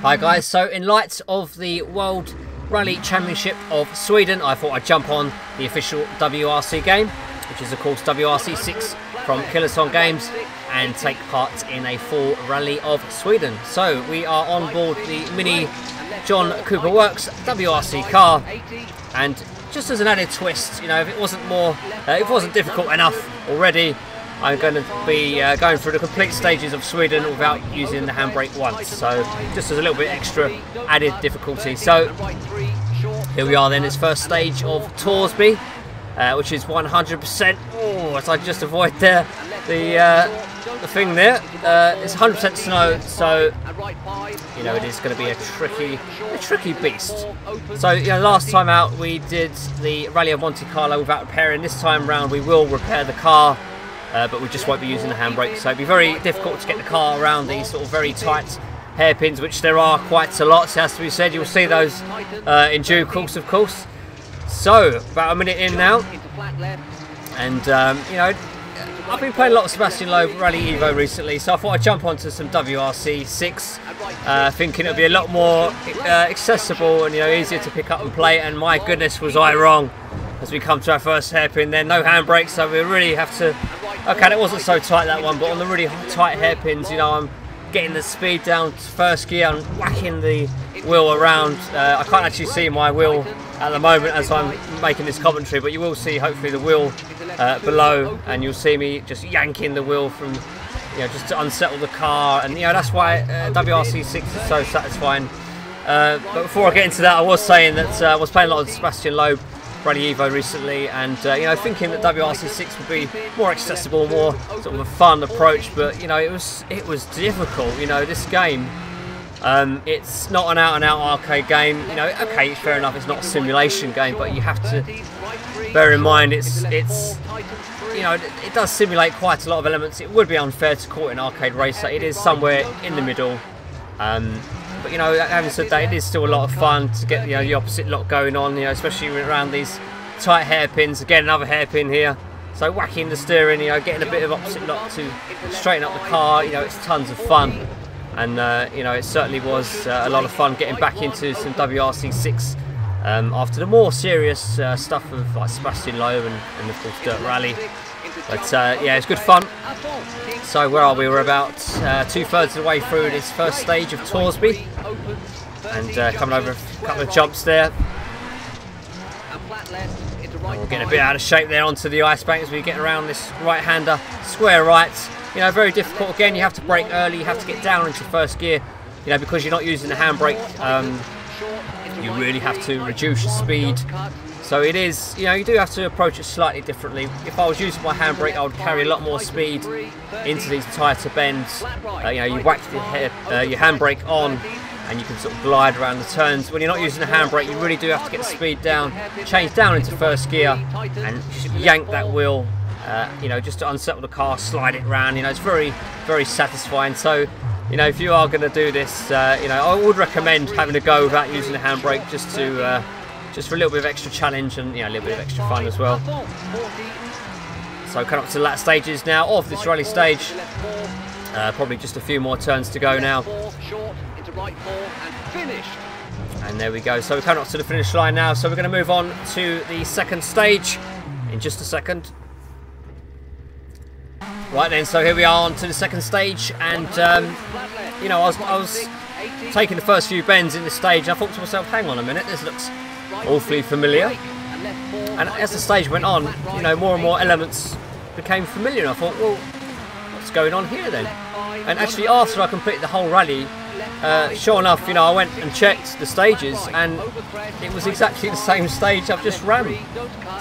Hi guys, so in light of the World Rally Championship of Sweden, I thought I'd jump on the official WRC game, which is of course WRC 6 from Kiloton Games, and take part in a full Rally of Sweden. So we are on board the Mini John Cooper Works WRC car, and just as an added twist, you know, if it wasn't difficult enough already, I'm going to be going through the complete stages of Sweden without using the handbrake once. So just as a little bit extra added difficulty. So here we are then, it's first stage of Torsby, which is 100%. Oh, as I just avoid the thing there. It's 100% snow, so you know it is going to be a tricky beast. So you know, last time out we did the Rally of Monte Carlo without repairing. This time round we will repair the car. But we just won't be using the handbrake, so it'd be very difficult to get the car around these sort of very tight hairpins, which there are quite a lot, so as to be said. You'll see those in due course, of course. So about a minute in now, and you know, I've been playing a lot of Sebastian Loeb Rally Evo recently, so I thought I'd jump onto some WRC 6, thinking it'll be a lot more accessible and, you know, easier to pick up and play. And my goodness, was I wrong as we come to our first hairpin. Then no handbrake, so we really have to. Okay, it wasn't so tight, that one, but on the really tight hairpins, you know, I'm getting the speed down to first gear and whacking the wheel around. I can't actually see my wheel at the moment as I'm making this commentary, but you will see hopefully the wheel below, and you'll see me just yanking the wheel from, you know, just to unsettle the car. And you know, that's why WRC 6 is so satisfying. But before I get into that, I was saying that I was playing a lot of Sebastian Loeb Rally Evo recently, and you know, thinking that WRC 6 would be more accessible, more sort of a fun approach, but you know, it was difficult. You know, this game, it's not an out-and-out arcade game. You know, okay, fair enough, it's not a simulation game, but you have to bear in mind it's you know, it does simulate quite a lot of elements. It would be unfair to call it an arcade racer. It is somewhere in the middle. But you know, having said that, it is still a lot of fun to get, you know, the opposite lock going on, you know, especially around these tight hairpins. Again, another hairpin here, so whacking the steering, you know, getting a bit of opposite lock to straighten up the car. You know, it's tons of fun, and you know, it certainly was a lot of fun getting back into some WRC 6 after the more serious stuff of like Sebastian Loeb and of course Dirt Rally. But yeah, it's good fun. So where are we? We're about 2/3 of the way through this first stage of Torsby, and coming over a couple of jumps there. And we're getting a bit out of shape there onto the ice bank as we get around this right-hander, square right. You know, very difficult. Again, you have to brake early, you have to get down into first gear, you know, because you're not using the handbrake. You really have to reduce your speed. So it is, you know, you do have to approach it slightly differently. If I was using my handbrake, I would carry a lot more speed into these tighter bends. You know, you whack your handbrake on, and you can sort of glide around the turns. When you're not using the handbrake, you really do have to get the speed down, change down into first gear, and just yank that wheel, you know, just to unsettle the car, slide it around. You know, it's very, very satisfying. So, you know, if you are going to do this, you know, I would recommend having a go without using the handbrake, just to just for a little bit of extra challenge and, you know, a little bit of extra fun as well. So coming up to the latter stages now of this rally stage. Probably just a few more turns to go now. And there we go. So we're coming up to the finish line now. So we're going to move on to the second stage in just a second. Right then, so here we are on to the second stage, and you know, I was taking the first few bends in this stage, and I thought to myself, hang on a minute, this looks awfully familiar. And as the stage went on, you know, more and more elements became familiar, and I thought, well, what's going on here then? And actually, after I completed the whole rally, sure enough, you know, I went and checked the stages, and it was exactly the same stage I've just ran.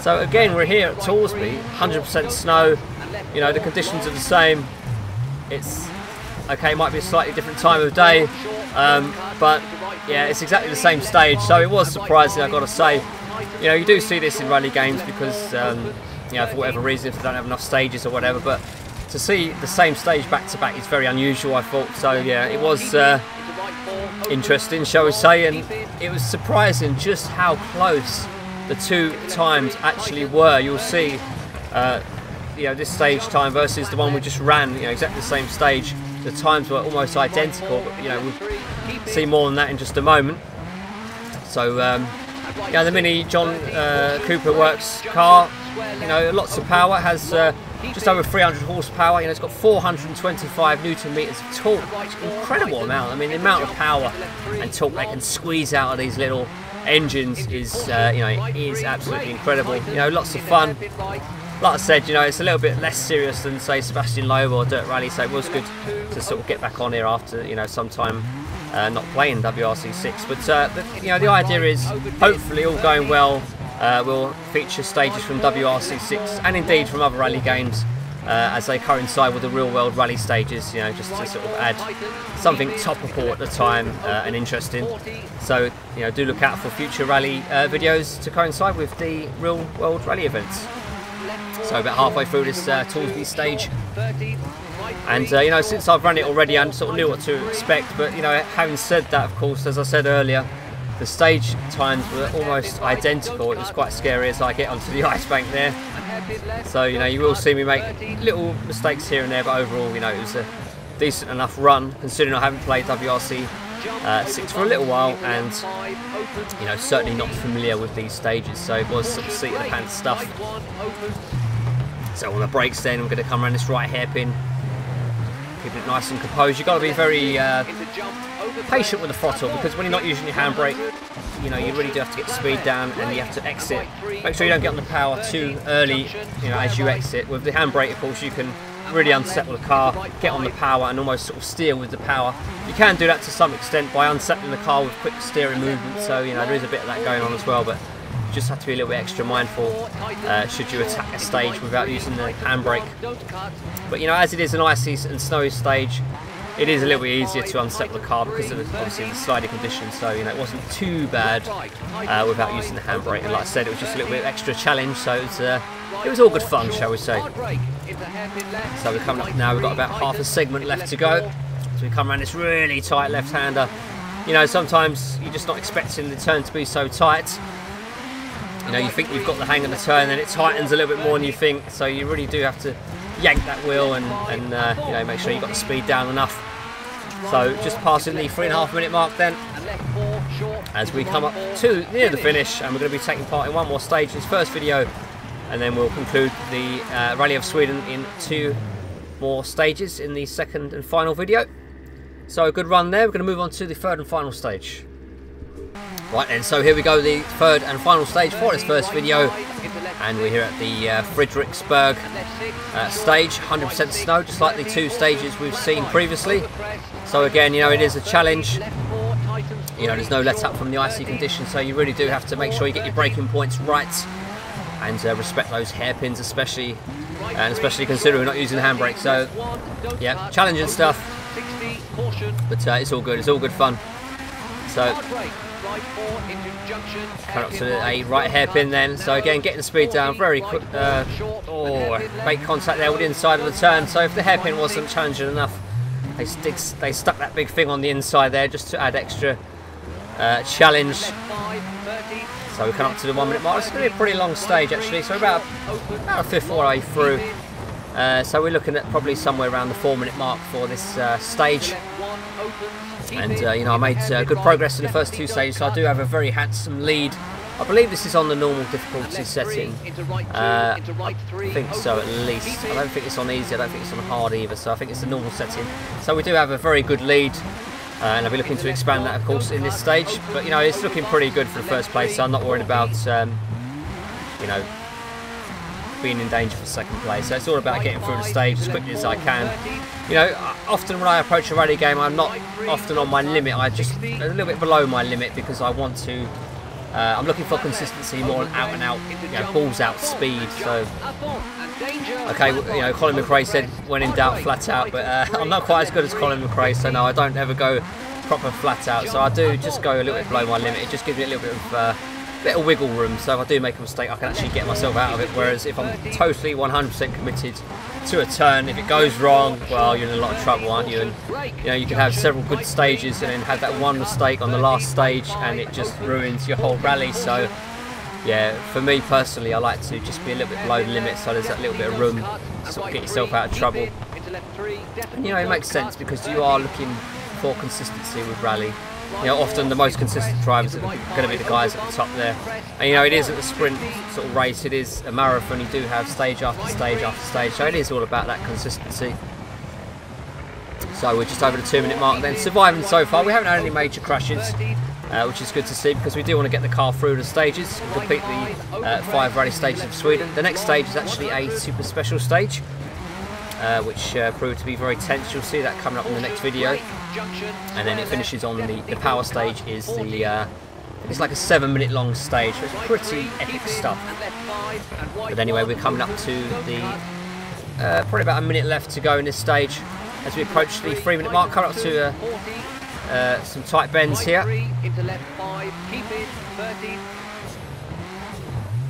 So again, we're here at Torsby, 100% snow. You know, the conditions are the same. It's okay, it might be a slightly different time of day, but yeah, it's exactly the same stage. So it was surprising, I've got to say. You know, you do see this in rally games because you know, for whatever reason, if they don't have enough stages or whatever, but to see the same stage back to back is very unusual, I thought. So yeah, it was interesting, shall we say, and it was surprising just how close the two times actually were. You'll see you know, this stage time versus the one we just ran, you know, exactly the same stage. the times were almost identical, but you know, we'll see more than that in just a moment. So yeah, the Mini John Cooper Works car, you know, lots of power, has just over 300 horsepower. You know, it's got 425 Newton meters of torque. Incredible amount. I mean, the amount of power and torque they can squeeze out of these little engines is, you know, is absolutely incredible. You know, lots of fun. Like I said, you know, it's a little bit less serious than, say, Sebastian Loeb or Dirt Rally, so it was good to sort of get back on here after, you know, some time not playing WRC 6. But you know, the idea is, hopefully, all going well, we'll feature stages from WRC 6 and indeed from other rally games as they coincide with the real-world rally stages. You know, just to sort of add something topical at the time and interesting. So, you know, do look out for future rally videos to coincide with the real-world rally events. So about halfway through this Toulsby stage, and you know, since I've run it already, I sort of knew what to expect. But you know, having said that, of course, as I said earlier, the stage times were almost identical. It was quite scary as I get onto the ice bank there. So you know, you will see me make little mistakes here and there, but overall, you know, it was a decent enough run considering I haven't played WRC 6 for a little while, and you know, certainly not familiar with these stages, so it was sort of seat of the pants stuff. So on the brakes then, we're going to come around this right hairpin, keeping it nice and composed. You've got to be very patient with the throttle, because when you're not using your handbrake, you know, you really do have to get the speed down and you have to exit. Make sure you don't get on the power too early, you know, as you exit. With the handbrake, of course, you can really unsettle the car, get on the power and almost sort of steer with the power. You can do that to some extent by unsettling the car with quick steering movement, so you know, there is a bit of that going on as well, but you just have to be a little bit extra mindful should you attack a stage without using the handbrake. But you know, as it is an icy and snowy stage, it is a little bit easier to unsettle the car because of obviously the sliding conditions, so you know, it wasn't too bad without using the handbrake. And like I said, it was just a little bit extra challenge, so it was all good fun, shall we say. So we're coming up now, we've got about half a segment left to go. So we come around this really tight left-hander. You know, sometimes you're just not expecting the turn to be so tight. You know, you think you've got the hang of the turn, and it tightens a little bit more than you think. So you really do have to yank that wheel and you know, make sure you've got the speed down enough. So just passing the 3.5 minute mark then, as we come up to near the finish, and we're going to be taking part in one more stage in this first video, and then we'll conclude the Rally of Sweden in 2 more stages in the second and final video. So a good run there. We're going to move on to the third and final stage. Right then, so here we go, the third and final stage for this first video, and we're here at the Frederiksberg stage. 100% snow, just like the 2 stages we've seen previously. So again, you know, it is a challenge. You know, there's no let up from the icy conditions, so you really do have to make sure you get your braking points right and respect those hairpins, especially considering we're not using the handbrake. So yeah, challenging stuff, but it's all good. It's all good fun. So coming up to a right hairpin then. So again, getting the speed down very quick. Make contact there with the inside of the turn. So if the hairpin wasn't challenging enough, they stuck that big thing on the inside there just to add extra challenge. So we come up to the 1 minute mark. It's going to be a pretty long stage actually. So about a fifth way through. So we're looking at probably somewhere around the 4 minute mark for this stage. And you know, I made good progress in the first 2 stages, so I do have a very handsome lead. I believe this is on the normal difficulty setting. I think so, at least. I don't think it's on easy, I don't think it's on hard either, so I think it's the normal setting. So we do have a very good lead, and I'll be looking to expand that, of course, in this stage. But you know, it's looking pretty good for the first place, so I'm not worried about you know, being in danger for second place. So it's all about getting through the stage as quickly as I can. You know, often when I approach a rally game, I'm not often on my limit. I just a little bit below my limit because I want to. I'm looking for consistency, more out and out, you know, balls out speed. So, okay, you know, Colin McRae said when in doubt, flat out, but I'm not quite as good as Colin McRae, so no, I don't ever go proper flat out. So I do just go a little bit below my limit. It just gives me a little bit of wiggle room, so if I do make a mistake I can actually get myself out of it, whereas if I'm totally 100% committed to a turn, if it goes wrong, well, you're in a lot of trouble, aren't you? And you know, you can have several good stages and then have that one mistake on the last stage and it just ruins your whole rally. So yeah, for me personally, I like to just be a little bit below the limit, so there's that little bit of room to sort of get yourself out of trouble. And you know, it makes sense because you are looking for consistency with rally. You know, often the most consistent drivers are going to be the guys at the top there. And you know, it isn't a sprint sort of race, it is a marathon. You do have stage after stage after stage, so it is all about that consistency. So we're just over the 2-minute mark then, surviving so far. We haven't had any major crashes, which is good to see because we do want to get the car through the stages and complete the 5 rally stages of Sweden. The next stage is actually a super special stage, which proved to be very tense. You'll see that coming up in the next video. And then it finishes on the power stage. Is the it's like a 7-minute long stage, so it's pretty epic stuff. But anyway, we're coming up to the probably about a minute left to go in this stage as we approach the 3-minute mark. Coming up to some tight bends here.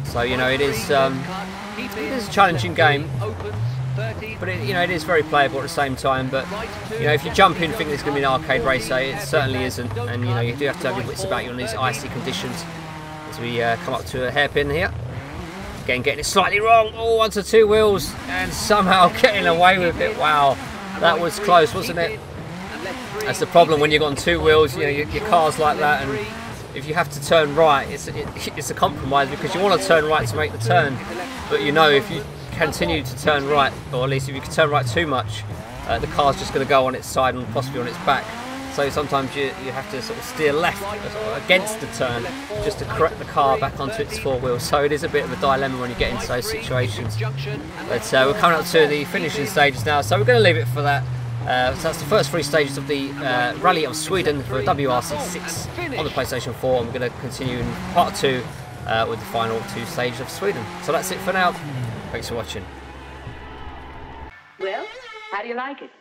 So you know, it is a challenging game. But you know, it is very playable at the same time. But you know, if you jump in thinking it's going to be an arcade race, it certainly isn't. And you know, you do have to have your wits about you on these icy conditions. As we come up to a hairpin here, again getting it slightly wrong. Oh, onto 2 wheels and somehow getting away with it. Wow, that was close, wasn't it? That's the problem when you've got on 2 wheels. You know, your car's like that, and if you have to turn right, it's a compromise because you want to turn right to make the turn. But you know, if you continue to turn right, or at least if you can turn right too much, the car's just going to go on its side and possibly on its back. So sometimes you have to sort of steer left against the turn just to correct the car back onto its 4 wheels. So it is a bit of a dilemma when you get into those situations. But we're coming up to the finishing stages now, so we're going to leave it for that. So that's the first 3 stages of the Rally of Sweden for WRC 6 on the PlayStation 4, and we're going to continue in part 2 with the final 2 stages of Sweden. So that's it for now. Thanks for watching. Well, how do you like it?